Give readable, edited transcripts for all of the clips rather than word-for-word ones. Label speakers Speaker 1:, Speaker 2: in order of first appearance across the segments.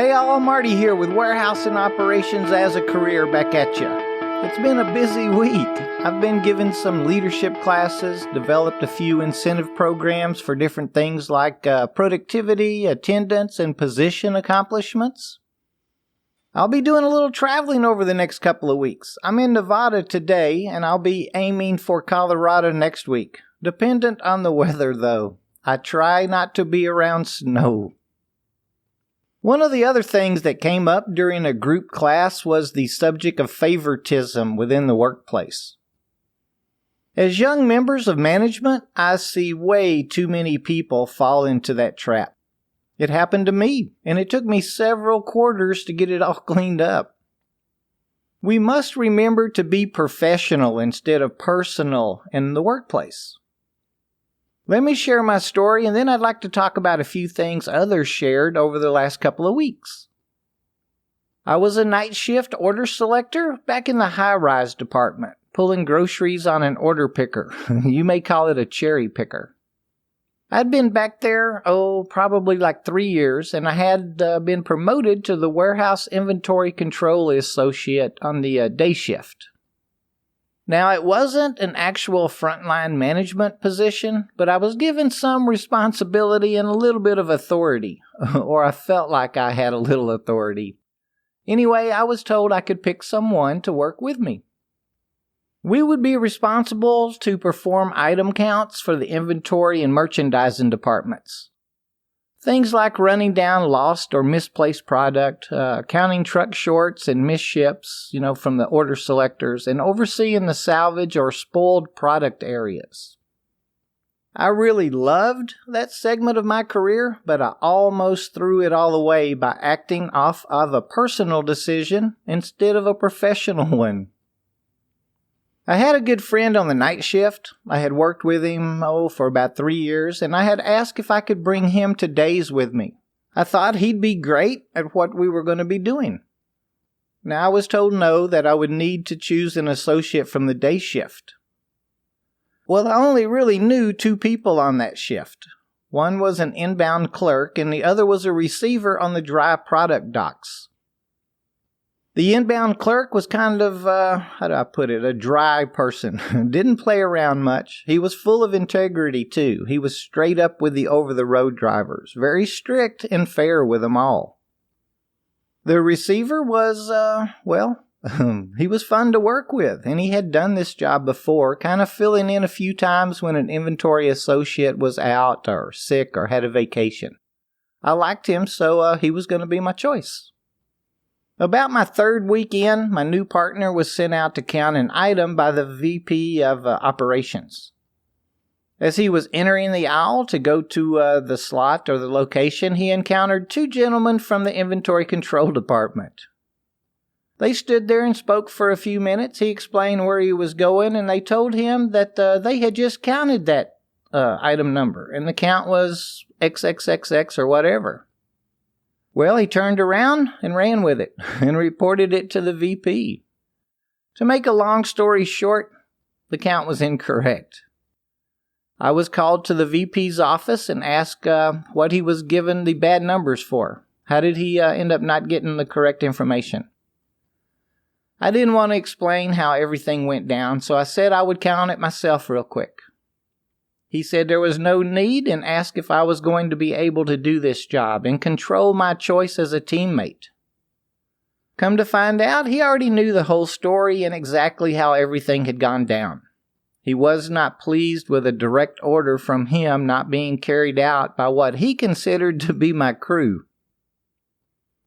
Speaker 1: Hey all, Marty here with Warehouse and Operations as a Career back at you. It's been a busy week. I've been given some leadership classes, developed a few incentive programs for different things like productivity, attendance, and position accomplishments. I'll be doing a little traveling over the next couple of weeks. I'm in Nevada today, and I'll be aiming for Colorado next week. Dependent on the weather, though. I try not to be around snow. One of the other things that came up during a group class was the subject of favoritism within the workplace. As young members of management, I see way too many people fall into that trap. It happened to me, and it took me several quarters to get it all cleaned up. We must remember to be professional instead of personal in the workplace. Let me share my story, and then I'd like to talk about a few things others shared over the last couple of weeks. I was a night shift order selector back in the high-rise department, pulling groceries on an order picker. You may call it a cherry picker. I'd been back there, probably like 3 years, and I had been promoted to the warehouse inventory control associate on the day shift. Now, it wasn't an actual frontline management position, but I was given some responsibility and a little bit of authority, or I felt like I had a little authority. Anyway, I was told I could pick someone to work with me. We would be responsible to perform item counts for the inventory and merchandising departments. Things like running down lost or misplaced product, counting truck shorts and missed ships, from the order selectors, and overseeing the salvage or spoiled product areas. I really loved that segment of my career, but I almost threw it all away by acting off of a personal decision instead of a professional one. I had a good friend on the night shift. I had worked with him, for about 3 years, and I had asked if I could bring him to days with me. I thought he'd be great at what we were going to be doing. Now, I was told no, that I would need to choose an associate from the day shift. Well, I only really knew 2 people on that shift. One was an inbound clerk, and the other was a receiver on the dry product docks. The inbound clerk was kind of, a dry person. Didn't play around much. He was full of integrity, too. He was straight up with the over-the-road drivers. Very strict and fair with them all. The receiver was, he was fun to work with, and he had done this job before, kind of filling in a few times when an inventory associate was out or sick or had a vacation. I liked him, so he was going to be my choice. About my 3rd week in, my new partner was sent out to count an item by the VP of Operations. As he was entering the aisle to go to the slot or the location, he encountered 2 gentlemen from the inventory control department. They stood there and spoke for a few minutes. He explained where he was going, and they told him that they had just counted that item number, and the count was XXXX or whatever. Well, he turned around and ran with it and reported it to the VP. To make a long story short, the count was incorrect. I was called to the VP's office and asked what he was given the bad numbers for. How did he end up not getting the correct information? I didn't want to explain how everything went down, so I said I would count it myself real quick. He said there was no need and asked if I was going to be able to do this job and control my choice as a teammate. Come to find out, he already knew the whole story and exactly how everything had gone down. He was not pleased with a direct order from him not being carried out by what he considered to be my crew.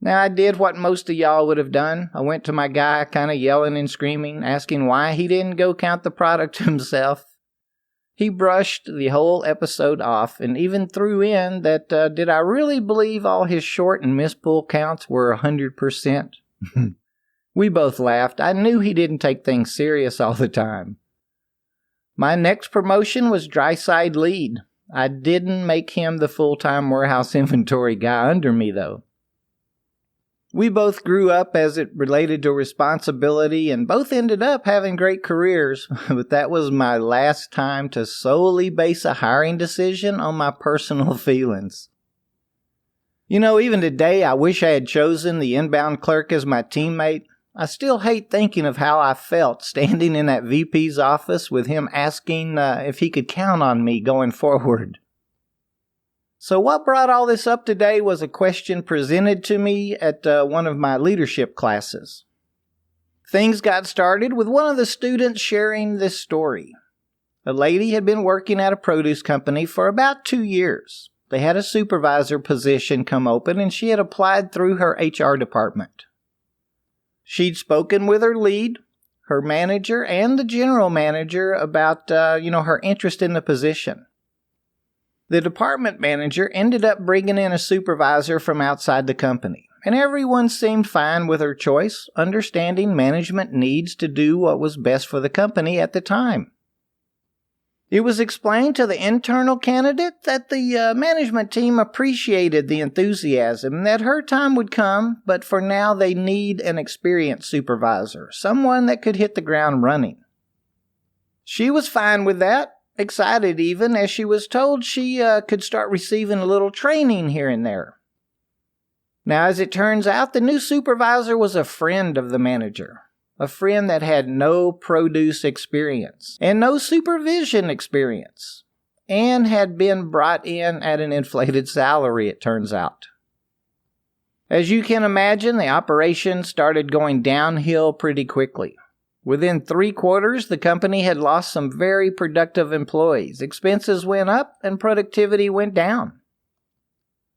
Speaker 1: Now, I did what most of y'all would have done. I went to my guy kind of yelling and screaming, asking why he didn't go count the product himself. He brushed the whole episode off and even threw in that did I really believe all his short and mispull counts were 100%? We both laughed. I knew he didn't take things serious all the time. My next promotion was dry side lead. I didn't make him the full-time warehouse inventory guy under me, though. We both grew up as it related to responsibility and both ended up having great careers, but that was my last time to solely base a hiring decision on my personal feelings. Even today, I wish I had chosen the inbound clerk as my teammate. I still hate thinking of how I felt standing in that VP's office with him asking if he could count on me going forward. So what brought all this up today was a question presented to me at one of my leadership classes. Things got started with one of the students sharing this story. A lady had been working at a produce company for about 2 years. They had a supervisor position come open and she had applied through her HR department. She'd spoken with her lead, her manager, and the general manager about, her interest in the position. The department manager ended up bringing in a supervisor from outside the company, and everyone seemed fine with her choice, understanding management needs to do what was best for the company at the time. It was explained to the internal candidate that the management team appreciated the enthusiasm, that her time would come, but for now they need an experienced supervisor, someone that could hit the ground running. She was fine with that, excited even, as she was told she could start receiving a little training here and there. Now, as it turns out, the new supervisor was a friend of the manager. A friend that had no produce experience and no supervision experience, and had been brought in at an inflated salary, it turns out. As you can imagine, the operation started going downhill pretty quickly. Within 3 quarters, the company had lost some very productive employees. Expenses went up and productivity went down.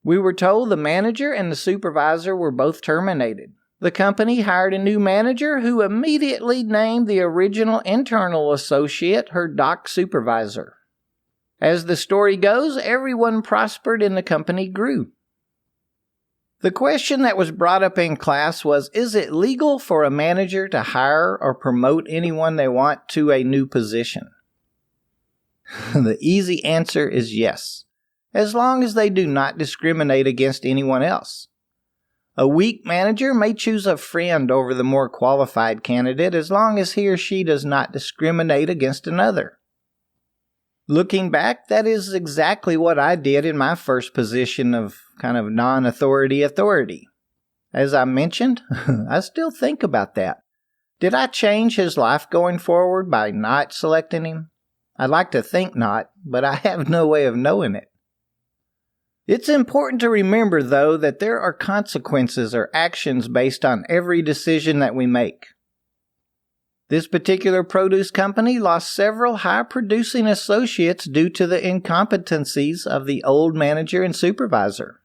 Speaker 1: We were told the manager and the supervisor were both terminated. The company hired a new manager who immediately named the original internal associate her dock supervisor. As the story goes, everyone prospered and the company grew. The question that was brought up in class was, is it legal for a manager to hire or promote anyone they want to a new position? The easy answer is yes, as long as they do not discriminate against anyone else. A weak manager may choose a friend over the more qualified candidate as long as he or she does not discriminate against another. Looking back, that is exactly what I did in my first position of kind of non-authority. As I mentioned, I still think about that. Did I change his life going forward by not selecting him? I'd like to think not, but I have no way of knowing it. It's important to remember, though, that there are consequences or actions based on every decision that we make. This particular produce company lost several high-producing associates due to the incompetencies of the old manager and supervisor.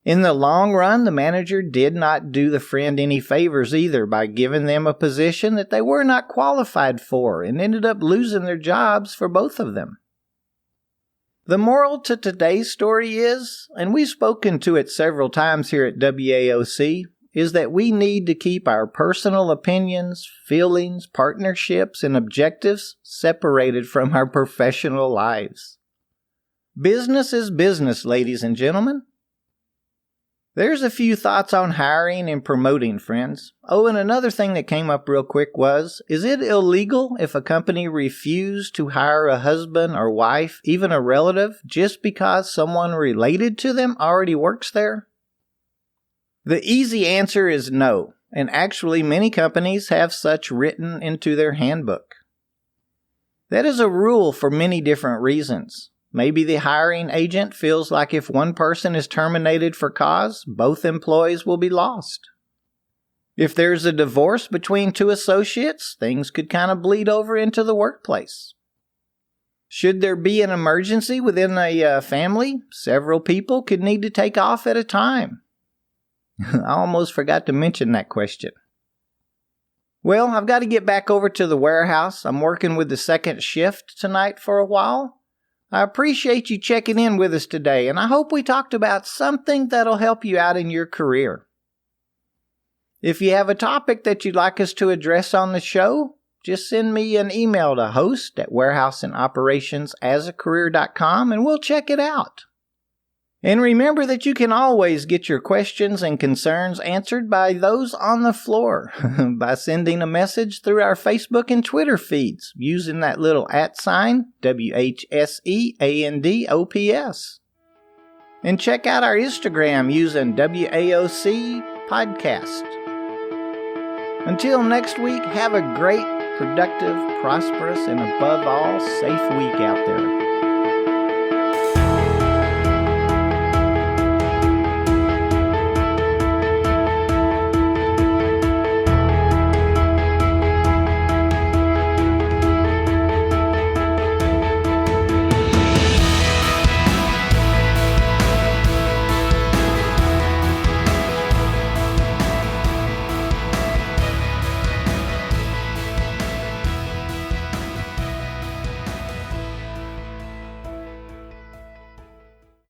Speaker 1: In the long run, the manager did not do the friend any favors either by giving them a position that they were not qualified for and ended up losing their jobs for both of them. The moral to today's story is, and we've spoken to it several times here at WAOC, is that we need to keep our personal opinions, feelings, partnerships, and objectives separated from our professional lives. Business is business, ladies and gentlemen. There's a few thoughts on hiring and promoting, friends. Oh, and another thing that came up real quick was, is it illegal if a company refused to hire a husband or wife, even a relative, just because someone related to them already works there? The easy answer is no, and actually many companies have such written into their handbook. That is a rule for many different reasons. Maybe the hiring agent feels like if one person is terminated for cause, both employees will be lost. If there's a divorce between 2 associates, things could kind of bleed over into the workplace. Should there be an emergency within a family, several people could need to take off at a time. I almost forgot to mention that question. Well, I've got to get back over to the warehouse. I'm working with the second shift tonight for a while. I appreciate you checking in with us today, and I hope we talked about something that'll help you out in your career. If you have a topic that you'd like us to address on the show, just send me an email to host@warehouseandoperationsAsAcareer.com and we'll check it out. And remember that you can always get your questions and concerns answered by those on the floor by sending a message through our Facebook and Twitter feeds using that little @ WHSEANDOPS. And check out our Instagram using WAOC Podcast. Until next week, have a great, productive, prosperous, and above all, safe week out there.